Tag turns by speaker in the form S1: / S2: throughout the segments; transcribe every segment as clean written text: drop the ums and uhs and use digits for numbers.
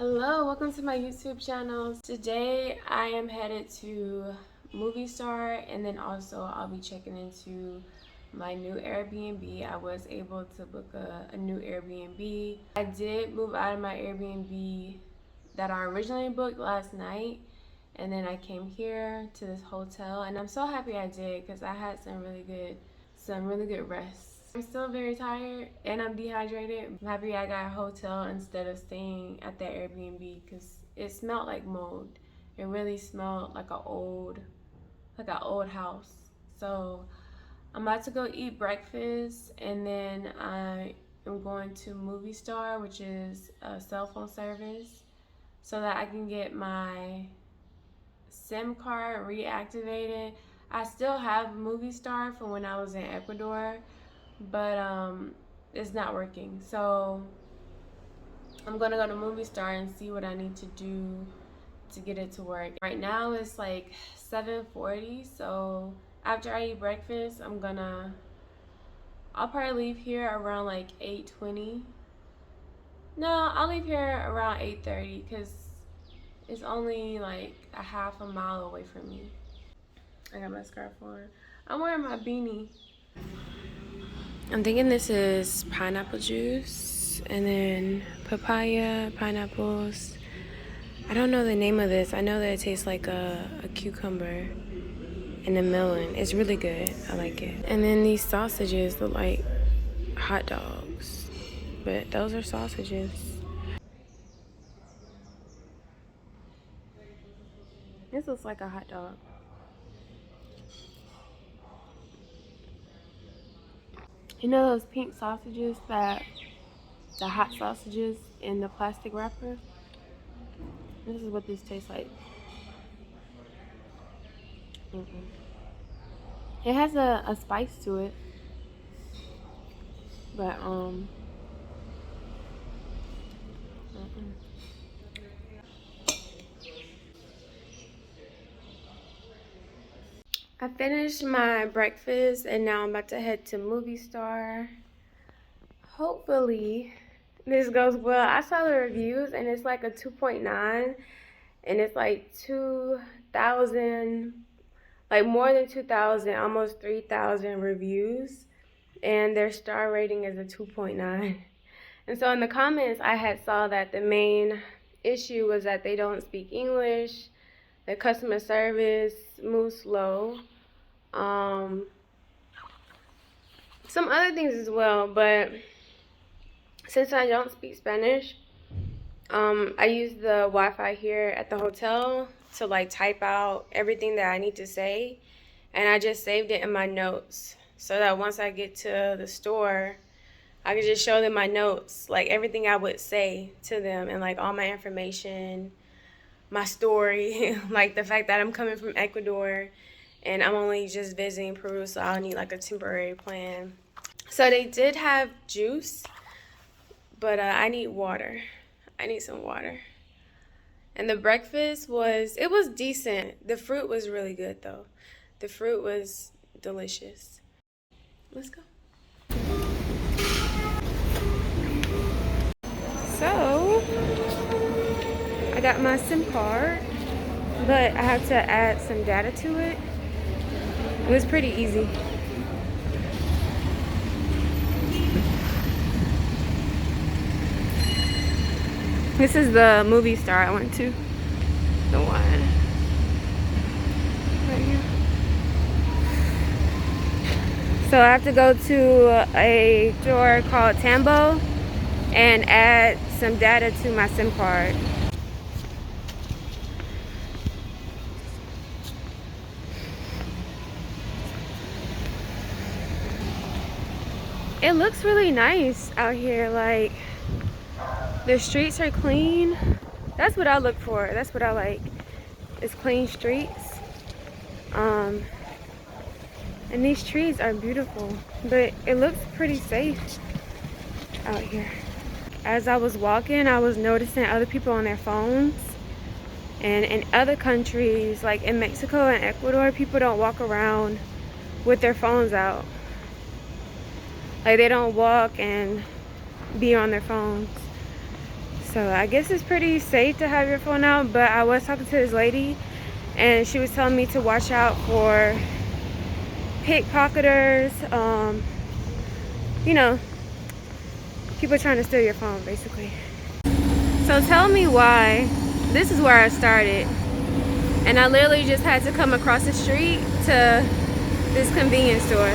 S1: Hello, welcome to my YouTube channel. Today I am headed to Movistar, and then also I'll be checking into my new Airbnb. I was able to book a new Airbnb. I did move out of my Airbnb that I originally booked last night, and then I came here to this hotel, and I'm so happy I did because I had some really good rest. I'm still very tired and I'm dehydrated. I'm happy I got a hotel instead of staying at that Airbnb because it smelled like mold. It really smelled like an old house. So I'm about to go eat breakfast, and then I am going to Movistar, which is a cell phone service, so that I can get my SIM card reactivated. I still have Movistar from when I was in Ecuador, but it's not working. So I'm gonna go to Movistar and see what I need to do to get it to work. Right now it's like 7:40, so after I eat breakfast, I'll probably leave here around like 8:20. No, I'll leave here around 8:30 because it's only like a half a mile away from me. I got my scarf on. I'm wearing my beanie. I'm thinking this is pineapple juice, and then papaya, pineapples. I don't know the name of this. I know that it tastes like a cucumber and a melon. It's really good. I like it. And then these sausages look like hot dogs, but those are sausages. This looks like a hot dog. You know those pink sausages, the hot sausages in the plastic wrapper? This is what this tastes like. It has a spice to it, but I finished my breakfast and now I'm about to head to Movistar. Hopefully this goes well. I saw the reviews and it's like a 2.9, and it's like 2,000, like more than 2,000, almost 3,000 reviews, and their star rating is a 2.9. And so in the comments I had saw that the main issue was that they don't speak English, the customer service moves slow, some other things as well. But since I don't speak Spanish, I use the Wi-Fi here at the hotel to like type out everything that I need to say, and I just saved it in my notes so that once I get to the store, I can just show them my notes, like everything I would say to them, and like all my information, my story, like the fact that I'm coming from Ecuador and I'm only just visiting Peru, so I'll need like a temporary plan. So they did have juice, but I need water. I need some water. And the breakfast was decent. The fruit was really good though. The fruit was delicious. Let's go. So I got my SIM card, but I had to add some data to it. It was pretty easy. This is the Movistar I went to. The one right here. So I have to go to a store called Tambo and add some data to my SIM card. It looks really nice out here. Like, the streets are clean. That's what I look for. That's what I like, is clean streets. And these trees are beautiful, but it looks pretty safe out here. As I was walking, I was noticing other people on their phones. And in other countries, like in Mexico and Ecuador, people don't walk around with their phones out. Like, they don't walk and be on their phones. So I guess it's pretty safe to have your phone out, but I was talking to this lady and she was telling me to watch out for pickpocketers, you know, people trying to steal your phone basically. So tell me why. This is where I started, and I literally just had to come across the street to this convenience store.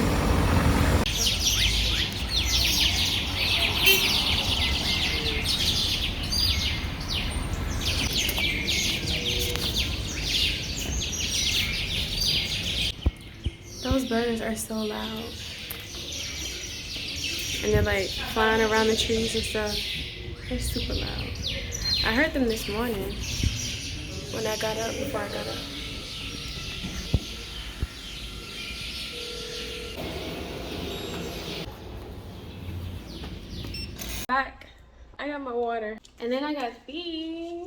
S1: Those birds are so loud. And they're like flying around the trees and stuff. They're super loud. I heard them this morning when I got up, before I got up. Back, I got my water. And then I got these.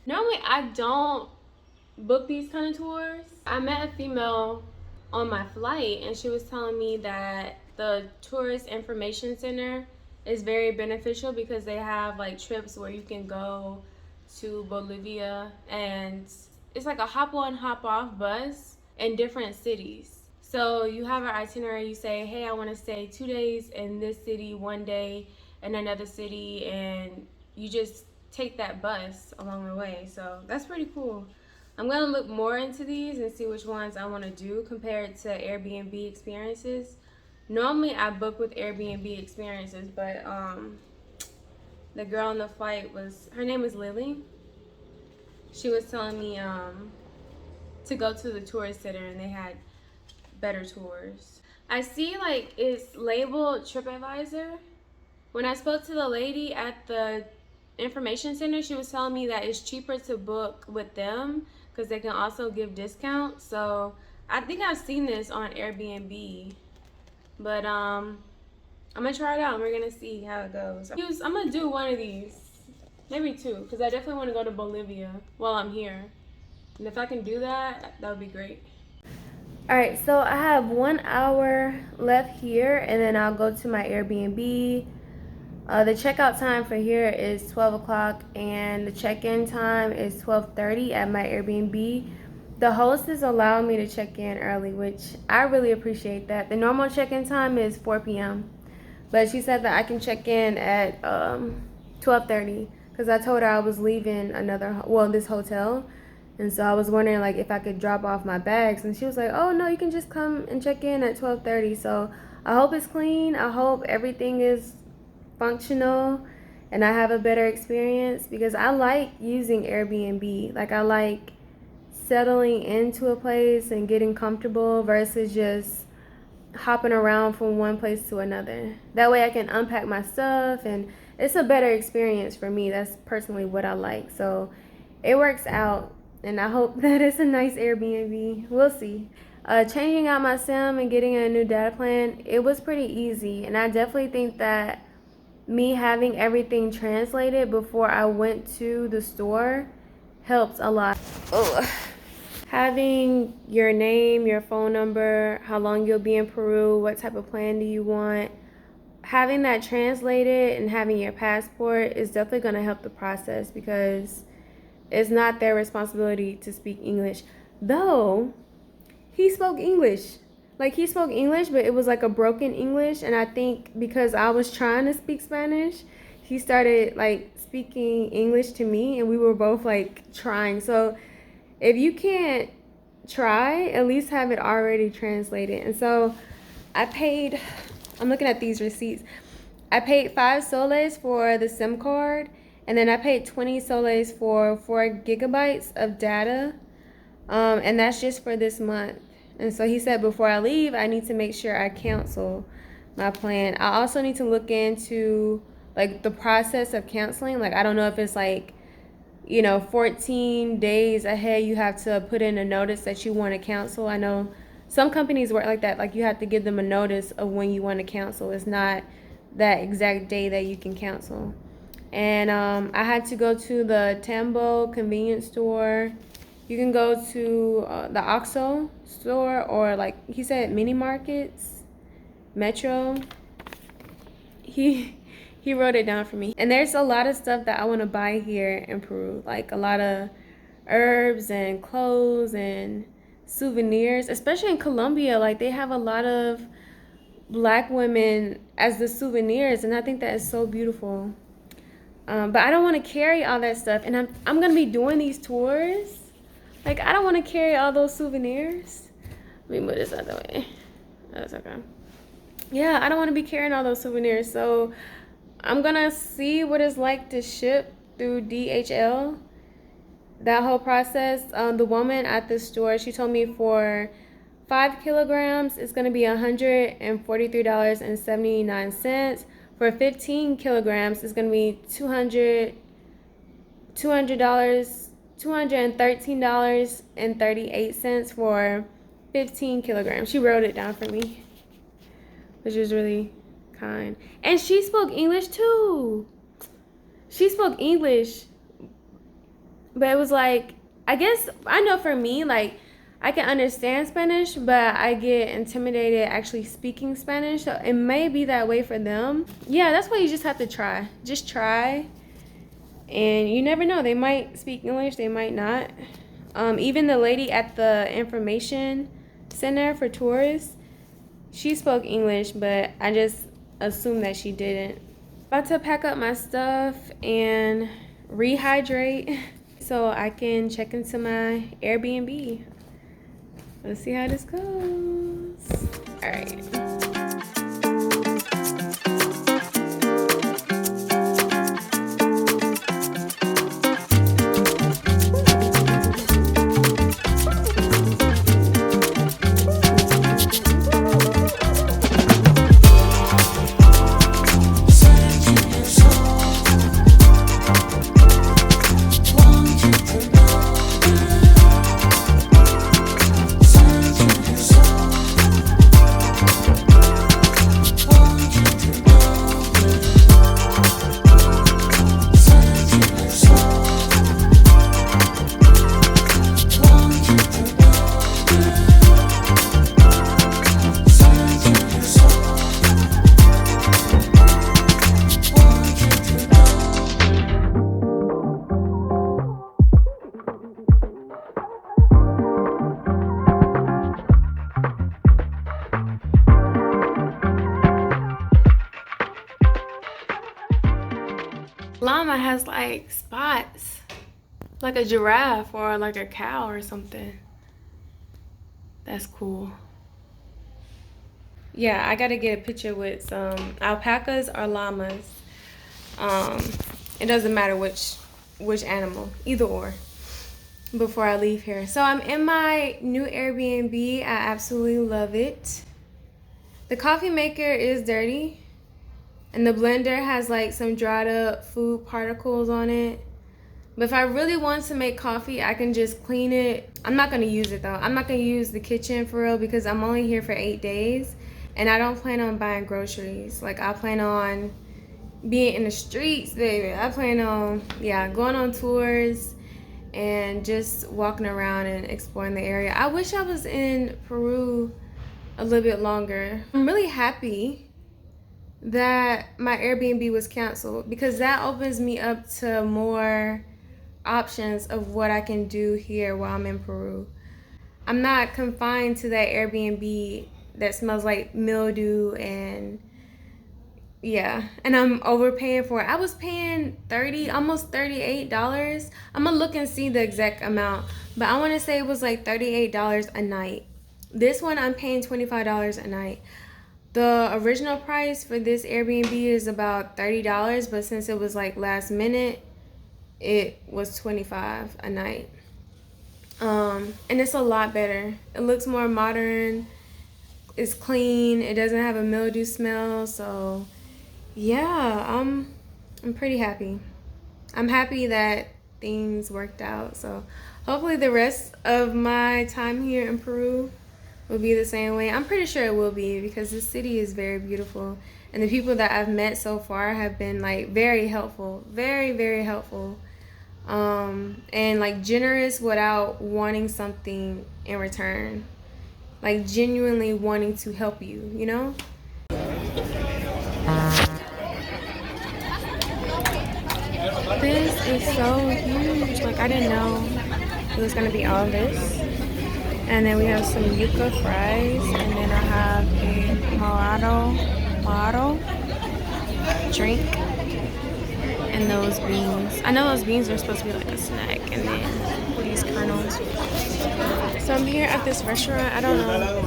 S1: Normally I don't book these kind of tours. I met a female on my flight and she was telling me that the tourist information center is very beneficial because they have like trips where you can go to Bolivia, and it's like a hop on hop off bus in different cities. So you have an itinerary, you say, hey, I want to stay 2 days in this city, 1 day in another city, and you just take that bus along the way. So that's pretty cool. I'm gonna look more into these and see which ones I want to do compared to Airbnb experiences. Normally I book with Airbnb experiences, but the girl on the flight her name is Lily. She was telling me to go to the tourist center and they had better tours. I see like it's labeled TripAdvisor. When I spoke to the lady at the information center, she was telling me that it's cheaper to book with them because they can also give discounts. So I think I've seen this on Airbnb, but I'm gonna try it out and we're gonna see how it goes. I'm gonna do one of these, maybe two, because I definitely want to go to Bolivia while I'm here, and if I can do that, that would be great. All right, so I have 1 hour left here and then I'll go to my Airbnb. The checkout time for here is 12 o'clock and the check-in time is 12:30 at my Airbnb. The hostess allowed me to check in early, which I really appreciate that. The normal check-in time is 4 p.m. But she said that I can check in at 12:30 because I told her I was leaving this hotel. And so I was wondering like if I could drop off my bags, and she was like, oh no, you can just come and check in at 12:30. So I hope it's clean. I hope everything is functional and I have a better experience, because I like using Airbnb. Like I like settling into a place and getting comfortable versus just hopping around from one place to another. That way I can unpack my stuff and it's a better experience for me. That's personally what I like. So it works out and I hope that it's a nice Airbnb. We'll see. Changing out my SIM and getting a new data plan, it was pretty easy, and I definitely think that me having everything translated before I went to the store helps a lot. Oh. Having your name, your phone number, how long you'll be in Peru, what type of plan do you want, having that translated and having your passport is definitely going to help the process, because it's not their responsibility to speak English. Though he spoke English. Like he spoke English, but it was like a broken English, and I think because I was trying to speak Spanish, he started like speaking English to me and we were both like trying. So if you can't try, at least have it already translated. And so I'm looking at these receipts. I paid 5 soles for the SIM card, and then I paid 20 soles for 4 gigabytes of data. And that's just for this month. And so he said before I leave, I need to make sure I cancel my plan. I also need to look into like the process of canceling. Like I don't know if it's like, 14 days ahead you have to put in a notice that you want to cancel. I know some companies work like that. Like you have to give them a notice of when you want to cancel. It's not that exact day that you can cancel. And I had to go to the Tambo convenience store. You can go to the OXXO store, or like he said, mini markets, Metro. He He wrote it down for me. And there's a lot of stuff that I want to buy here in Peru, like a lot of herbs and clothes and souvenirs, especially in Colombia. Like they have a lot of black women as the souvenirs, and I think that is so beautiful. But I don't want to carry all that stuff, and I'm gonna be doing these tours. Like I don't want to carry all those souvenirs. Let me move this out the way. That's okay. Yeah, I don't want to be carrying all those souvenirs, so I'm gonna see what it's like to ship through DHL. That whole process. The woman at the store, she told me for 5 kilograms, it's gonna be $143.79. For 15 kilograms, it's gonna be $213.38 for 15 kilograms. She wrote it down for me, which is really kind. And she spoke English too. She spoke English, but it was like, I guess, I know for me, like, I can understand Spanish, but I get intimidated actually speaking Spanish. So it may be that way for them. Yeah, that's why you just have to try. Just try. And you never know. They might speak English, they might not. Even the lady at the information center for tourists, she spoke English, but I just assumed that she didn't. About to pack up my stuff and rehydrate so I can check into my Airbnb. Let's see how this goes. All right. Llama has like spots, like a giraffe or like a cow or something. That's cool. Yeah, I gotta get a picture with some alpacas or llamas. It doesn't matter which animal, either or, before I leave here. So I'm in my new Airbnb. I absolutely love it. The coffee maker is dirty, and the blender has like some dried up food particles on it. But if I really want to make coffee, I can just clean it. I'm not gonna use it though. I'm not gonna use the kitchen for real because I'm only here for 8 days and I don't plan on buying groceries. Like I plan on being in the streets, baby. I plan on, going on tours and just walking around and exploring the area. I wish I was in Peru a little bit longer. I'm really happy that my Airbnb was canceled because that opens me up to more options of what I can do here while I'm in Peru. I'm not confined to that Airbnb that smells like mildew and I'm overpaying for it. I was paying almost $38. I'm gonna look and see the exact amount, but I want to say it was like $38 a night. This one I'm paying $25 a night. The original price for this Airbnb is about $30, but since it was like last minute, it was $25 a night. And it's a lot better. It looks more modern. It's clean. It doesn't have a mildew smell. So yeah, I'm pretty happy. I'm happy that things worked out. So hopefully the rest of my time here in Peru will be the same way. I'm pretty sure it will be because this city is very beautiful and the people that I've met so far have been like very helpful, very, very helpful, and like generous without wanting something in return, like genuinely wanting to help you, you know? This is so huge. Like, I didn't know it was gonna be all this. And then we have some yuca fries, and then I have a mojito drink, and those beans. I know those beans are supposed to be like a snack, and then these kernels. So I'm here at this restaurant. I don't know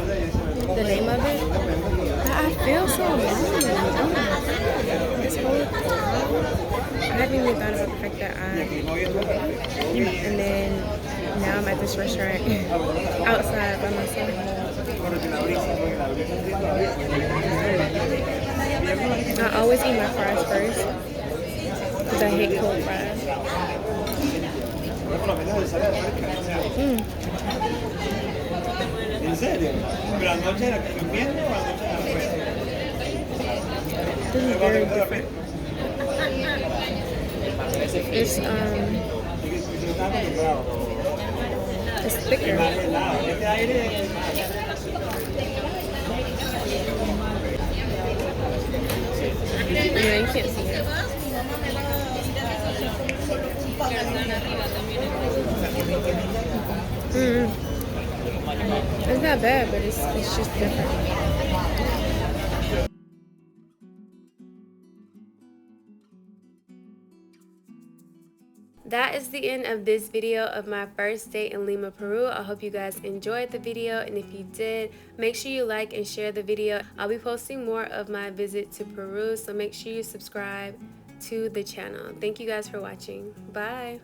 S1: the name of it, but I feel so lonely. This whole time, I haven't even thought about the fact that and then now I'm at this restaurant outside by myself. I always eat my fries first because I hate cold fries.
S2: ¿En serio? ¿Pero anoche era comiendo o anoche era afuera?
S1: This is very different. It's thicker. Yeah, you can't see it. It's not bad, but it's just different. That is the end of this video of my first day in Lima, Peru. I hope you guys enjoyed the video, and if you did, make sure you like and share the video. I'll be posting more of my visit to Peru, so make sure you subscribe to the channel. Thank you guys for watching. Bye.